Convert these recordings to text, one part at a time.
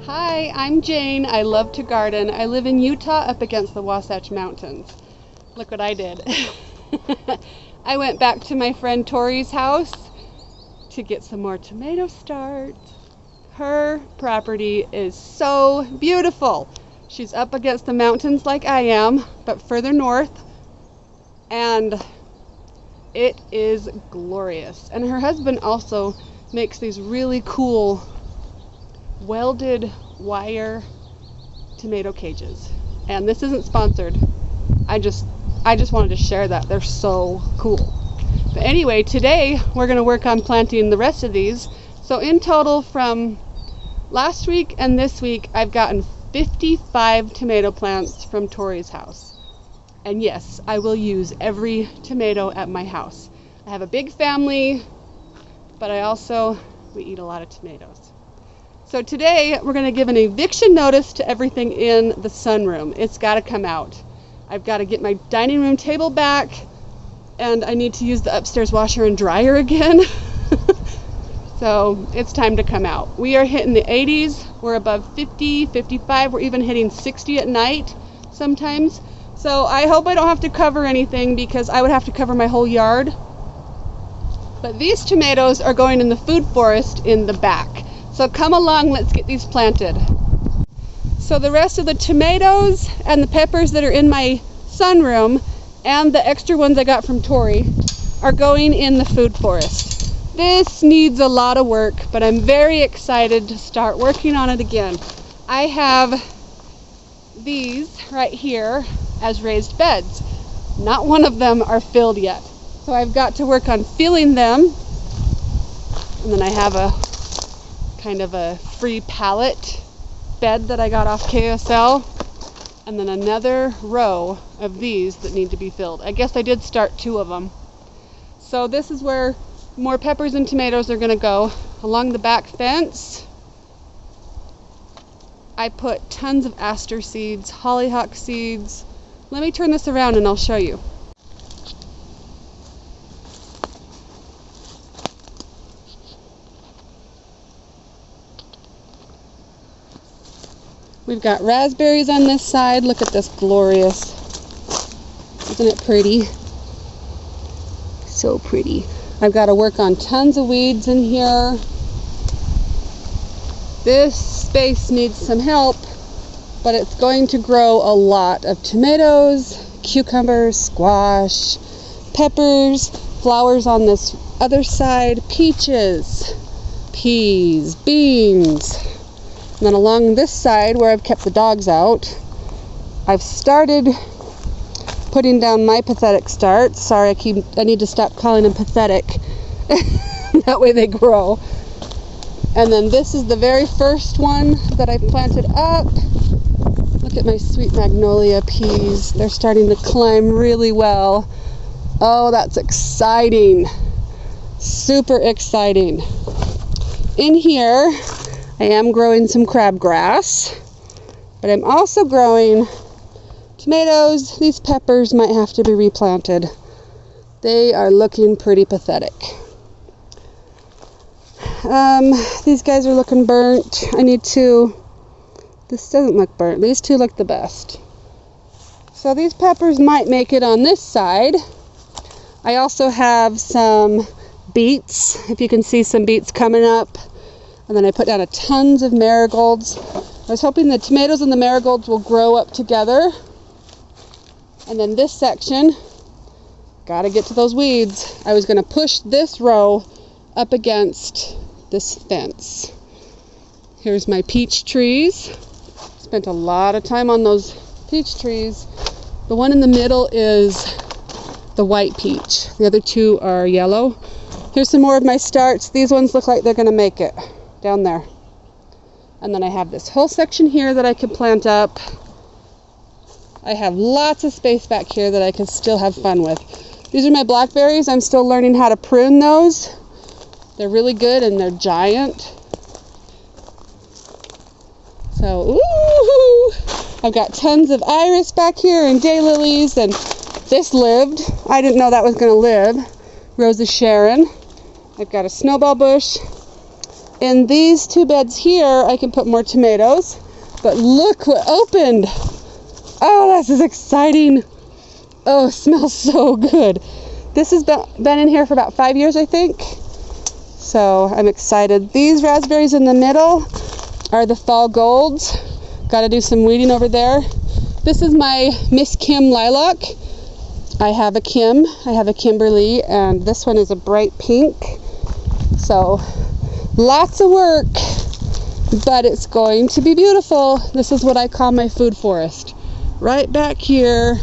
Hi, I'm Jane. I love to garden. I live in Utah up against the Wasatch Mountains. Look what I did. I went back to my friend Tori's house to get some more tomato starts. Her property is so beautiful. She's up against the mountains like I am, but further north, and it is glorious. And her husband also makes these really cool welded wire tomato cages. And this isn't sponsored. I just wanted to share that. They're so cool. But anyway, today we're going to work on planting the rest of these. So in total, from last week and this week, I've gotten 55 tomato plants from Tori's house. And yes, I will use every tomato at my house. I have a big family, but we eat a lot of tomatoes. So today we're going to give an eviction notice to everything in the sunroom. It's got to come out. I've got to get my dining room table back, and I need to use the upstairs washer and dryer again. So it's time to come out. We are hitting the 80s. We're above 50, 55. We're even hitting 60 at night sometimes. So I hope I don't have to cover anything, because I would have to cover my whole yard. But these tomatoes are going in the food forest in the back. So come along, let's get these planted. So the rest of the tomatoes and the peppers that are in my sunroom and the extra ones I got from Tori are going in the food forest. This needs a lot of work, but I'm very excited to start working on it again. I have these right here as raised beds. Not one of them are filled yet. So I've got to work on filling them. And then I have a kind of a free pallet bed that I got off KSL, and then another row of these that need to be filled. I guess I did start 2 of them. So this is where more peppers and tomatoes are going to go. Along the back fence, I put tons of aster seeds, hollyhock seeds. Let me turn this around and I'll show you. We've got raspberries on this side. Look at this, glorious. Isn't it pretty? So pretty. I've got to work on tons of weeds in here. This space needs some help, but it's going to grow a lot of tomatoes, cucumbers, squash, peppers, flowers on this other side, peaches, peas, beans. And then along this side, where I've kept the dogs out, I've started putting down my pathetic starts. Sorry, I need to stop calling them pathetic. That way they grow. And then this is the very first one that I planted up. Look at my sweet magnolia peas. They're starting to climb really well. Oh, that's exciting. Super exciting. In here, I am growing some crabgrass, but I'm also growing tomatoes. These peppers might have to be replanted. They are looking pretty pathetic. These guys are looking burnt. This doesn't look burnt. These 2 look the best. So these peppers might make it on this side. I also have some beets. If you can see some beets coming up. And then I put down tons of marigolds. I was hoping the tomatoes and the marigolds will grow up together. And then this section, gotta get to those weeds. I was gonna push this row up against this fence. Here's my peach trees. Spent a lot of time on those peach trees. The one in the middle is the white peach. The other 2 are yellow. Here's some more of my starts. These ones look like they're gonna make it. Down there. And then I have this whole section here that I can plant up. I have lots of space back here that I can still have fun with. These are my blackberries. I'm still learning how to prune those. They're really good and they're giant. So, ooh! I've got tons of iris back here and daylilies, and this lived. I didn't know that was going to live. Rose of Sharon. I've got a snowball bush. in these two beds here, I can put more tomatoes. But look what opened. Oh, this is exciting. Oh, it smells so good. This has been in here for about 5 years, I think. So I'm excited. These raspberries in the middle are the fall golds. Got to do some weeding over there. This is my Miss Kim lilac. I have a Kim, I have a Kimberly, and this one is a bright pink. So lots of work, but it's going to be beautiful. This is what I call my food forest. Right back here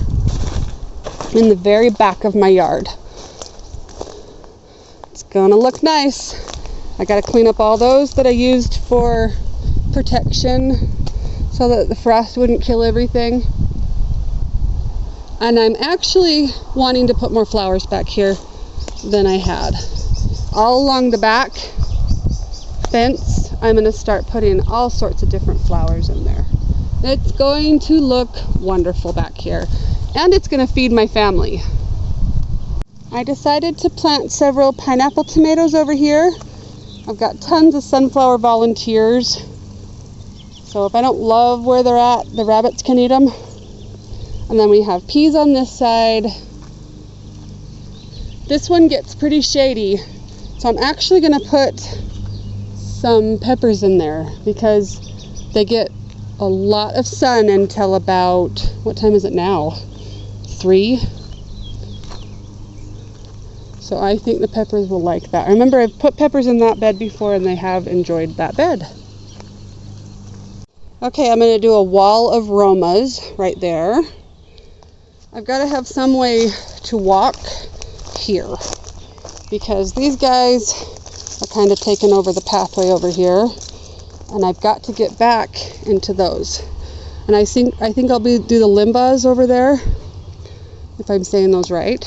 in the very back of my yard. It's gonna look nice. I gotta clean up all those that I used for protection so that the frost wouldn't kill everything. And I'm actually wanting to put more flowers back here than I had. All along the back fence, I'm going to start putting all sorts of different flowers in there. It's going to look wonderful back here. And it's going to feed my family. I decided to plant several pineapple tomatoes over here. I've got tons of sunflower volunteers. So if I don't love where they're at, the rabbits can eat them. And then we have peas on this side. This one gets pretty shady, so I'm actually going to put some peppers in there because they get a lot of sun until about, what time is it now? 3. So I think the peppers will like that. I remember I've put peppers in that bed before and they have enjoyed that bed. Okay, I'm going to do a wall of Romas right there. I've got to have some way to walk here because these guys are kind of taking over the pathway over here, and I've got to get back into those. And I think I'll do the limbas over there, if I'm saying those right.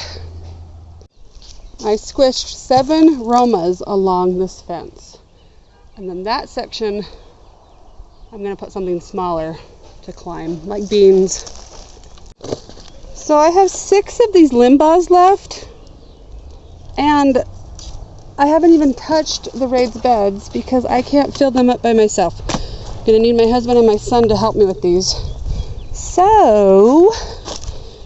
I squished 7 Romas along this fence, and then that section I'm going to put something smaller to climb, like beans. So I have 6 of these limbas left, and I haven't even touched the raised beds because I can't fill them up by myself. I'm gonna need my husband and my son to help me with these. So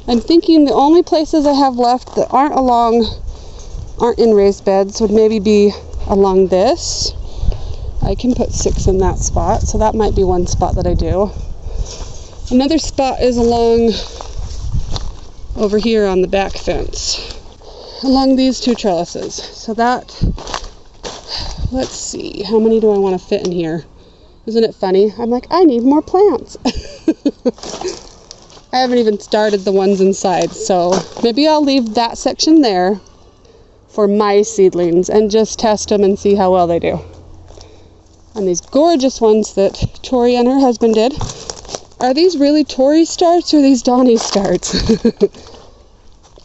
I'm thinking the only places I have left that aren't in raised beds would maybe be along this. I can put 6 in that spot, so that might be one spot that I do. Another spot is along over here on the back fence, along these 2 trellises. So that, let's see, how many do I want to fit in here? Isn't it funny? I'm like, I need more plants. I haven't even started the ones inside, so maybe I'll leave that section there for my seedlings and just test them and see how well they do. And these gorgeous ones that Tori and her husband did. Are these really Tori starts or these Donnie starts?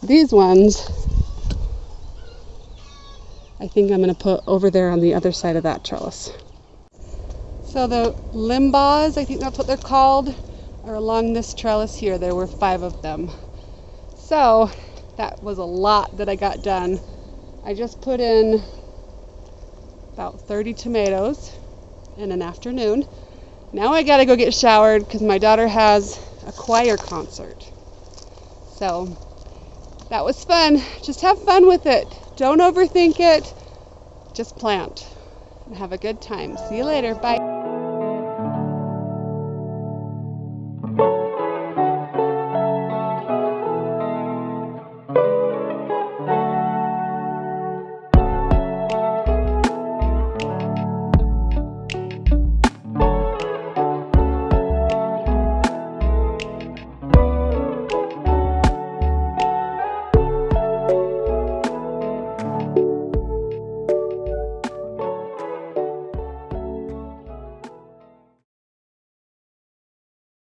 These ones, I think I'm going to put over there on the other side of that trellis. So the limbas, I think that's what they're called, are along this trellis here. There were 5 of them. So that was a lot that I got done. I just put in about 30 tomatoes in an afternoon. Now I gotta go get showered because my daughter has a choir concert. So that was fun. Just have fun with it. Don't overthink it. Just plant and have a good time. See you later. Bye.